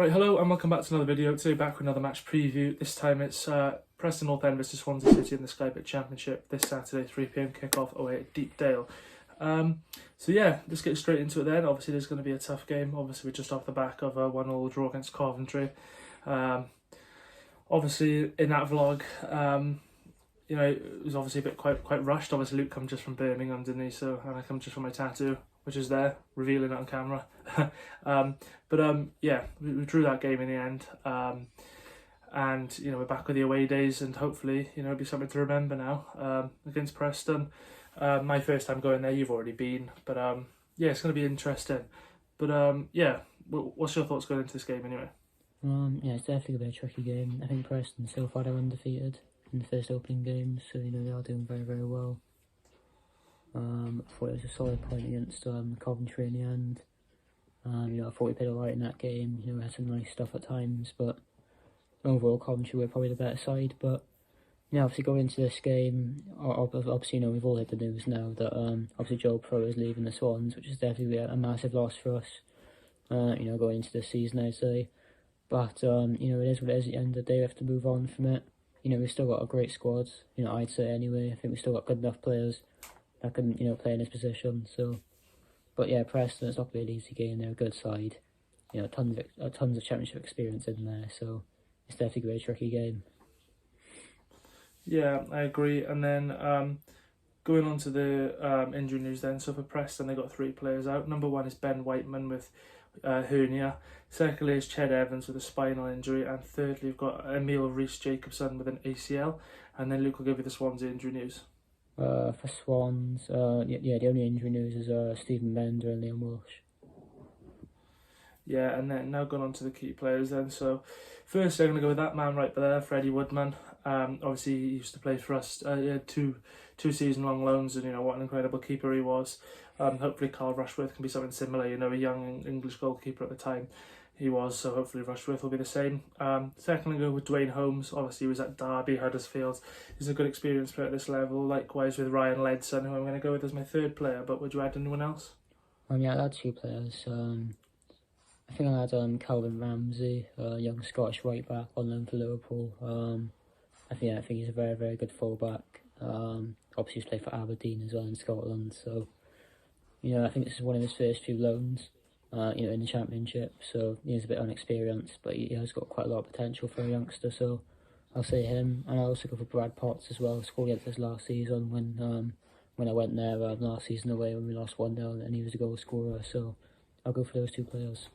Right, hello and welcome back to another video. Today back with another match preview. This time it's Preston North End versus Swansea City in the Sky Bet Championship this Saturday, 3 PM kickoff away at Deepdale. So yeah, let's get straight into it then. Obviously there's going to be a tough game. Obviously we're just off the back of a 1-1 draw against Coventry. Obviously in that vlog, you know, it was obviously a bit quite rushed. Obviously Luke come just from Birmingham, didn't he? So, and I come just from my tattoo, which is there, revealing it on camera. Yeah, we drew that game in the end. And, you know, we're back with the away days and hopefully, you know, it'll be something to remember now against Preston. My first time going there, you've already been. But yeah, it's going to be interesting. But yeah, what's your thoughts going into this game anyway? Yeah, it's definitely going to be a tricky game. I think Preston so far they're undefeated in the first opening games, so you know they are doing very, very well. I thought it was a solid point against Coventry in the end. You know, I thought we played alright in that game. You know, we had some nice stuff at times, but overall Coventry were probably the better side. But yeah, obviously going into this game, obviously you know we've all heard the news now that obviously Joe Pro is leaving the Swans, which is definitely a massive loss for us. You know, going into this season, I'd say. But you know, it is what it is. At the end of the day, we have to move on from it. You know, we've still got a great squad. You know, I'd say anyway. I think we've still got good enough players that can, you know, play in his position. So, but yeah, Preston, it's not going to be an easy game. They're a good side. You know, tons of championship experience in there. So it's definitely going to be a tricky game. Yeah, I agree. And then going on to the injury news then. So for Preston, they got 3 players out. Number 1 is Ben Whiteman with hernia. Secondly is Ched Evans with a spinal injury, and thirdly we've got Emil Rees-Jacobson with an ACL. And then Luke will give you the Swansea injury news. For Swans, yeah, the only injury news is Stephen Bender and Liam Walsh. Yeah, and then now going on to the key players then. So first I'm going to go with that man right there, Freddie Woodman. Obviously he used to play for us, he had two season-long loans, and you know what an incredible keeper he was. Hopefully Carl Rushworth can be something similar, you know, a young English goalkeeper at the time he was, so hopefully Rushworth will be the same. Secondly, go with Dwayne Holmes. Obviously he was at Derby, Huddersfield. He's a good experienced player at this level. Likewise with Ryan Ledson, who I'm going to go with as my 3rd player, but would you add anyone else? Yeah, I had 2 players. I think I had Calvin Ramsey, a young Scottish right back on loan for Liverpool. I think he's a very, very good fullback. Obviously he's played for Aberdeen as well in Scotland, so you know I think this is one of his first few loans, you know, in the Championship. So he's a bit unexperienced, but he has got quite a lot of potential for a youngster. So I'll say him, and I'll also go for Brad Potts as well. Scored against us last season when I went there last season away when we lost 1-0, and he was a goal scorer. So I'll go for those 2 players.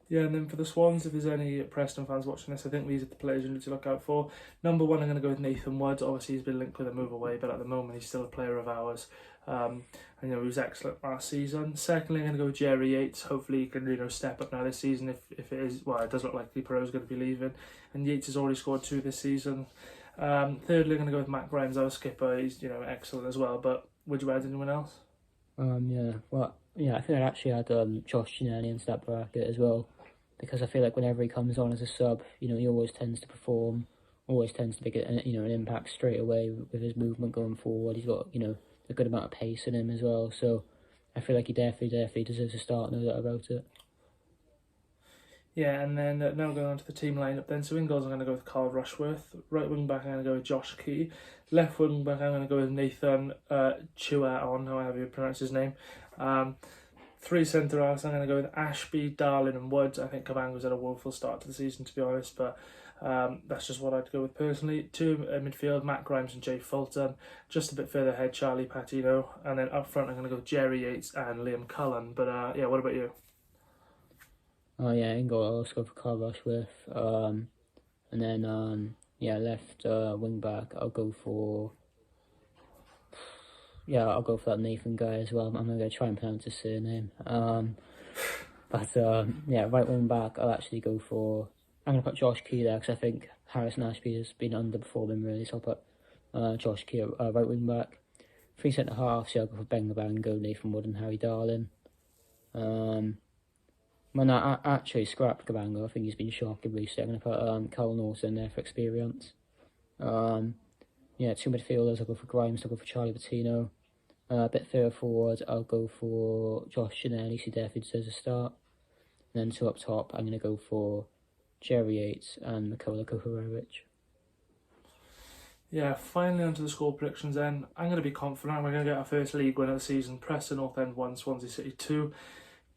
Yeah, and then for the Swans, if there's any Preston fans watching this, I think these are the players you need to look out for. Number 1, I'm going to go with Nathan Wood. Obviously, he's been linked with a move away, but at the moment, he's still a player of ours. And, you know, he was excellent last season. Secondly, I'm going to go with Jerry Yates. Hopefully, he can, you know, step up now this season if it is, well, it does look like the Pro is going to be leaving. And Yates has already scored 2 this season. Thirdly, I'm going to go with Matt Grimes, our skipper. He's, you know, excellent as well. But would you add anyone else? Yeah, well, yeah, I think I'd actually add Josh Ginnelly into that bracket as well. Because I feel like whenever he comes on as a sub, you know, he always tends to perform, always tends to make you know, an impact straight away with his movement going forward. He's got, you know, a good amount of pace in him as well. So I feel like he definitely deserves a start, no doubt about it. Yeah, and then now going on to the team lineup then. So in goals I'm going to go with Carl Rushworth. Right wing back I'm going to go with Josh Key. Left wing back I'm going to go with Nathan Chuaon, however you pronounce his name. 3 centre-halves, I'm going to go with Ashby, Darling and Woods. I think Cabango's had a woeful start to the season, to be honest, but that's just what I'd go with personally. 2 midfield, Matt Grimes and Jay Fulton. Just a bit further ahead, Charlie Patino. And then up front, I'm going to go with Jerry Yates and Liam Cullen. But yeah, what about you? Yeah, in goal I'll also go for Carl Rushworth. And then, yeah, left wing back, I'll go for that Nathan guy as well. I'm going to try and pronounce his surname. Yeah, right wing back, I'll actually go for... I'm going to put Josh Key there because I think Harrison Ashby has been underperforming really, so I'll put Josh Key right wing back. 3 centre-halves, yeah, I'll go for Benga Bango, Nathan Wood and Harry Darling. When I actually scrapped Cabango, I think he's been shocking recently. I'm going to put Carl Norton in there for experience. Yeah, 2 midfielders, I'll go for Grimes, I'll go for Charlie Patino. A bit further forward, I'll go for Josh Ginnelly, he definitely deserves a start. And then 2 up top, I'm going to go for Jerry Yates and Mikola Kuharevich. Yeah, finally onto the score predictions then. I'm going to be confident we're going to get our first league win of the season. Preston North End 1, Swansea City 2.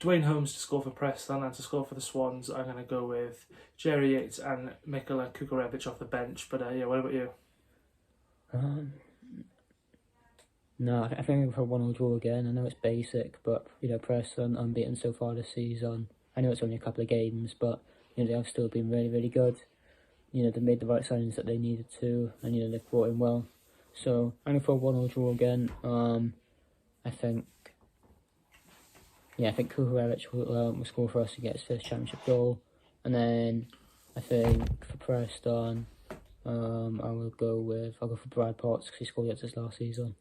Dwayne Holmes to score for Preston, and to score for the Swans, I'm going to go with Jerry Yates and Mikola Kuharevich off the bench. But yeah, what about you? No, I think I'm for a 1-1 draw again. I know it's basic, but Preston unbeaten so far this season. I know it's only a couple of games, but they have still been really, really good. They've made the right signings that they needed to, and they've brought in well. So I'm going for a 1-1 draw again. I think Kuharevich will score for us to get his first championship goal, and then I think for Preston, I'll go for Brad Potts because he scored against us last season.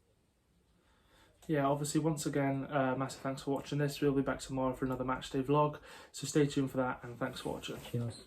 Yeah, obviously, once again, massive thanks for watching this. We'll be back tomorrow for another matchday vlog, so stay tuned for that, and thanks for watching. Cheers.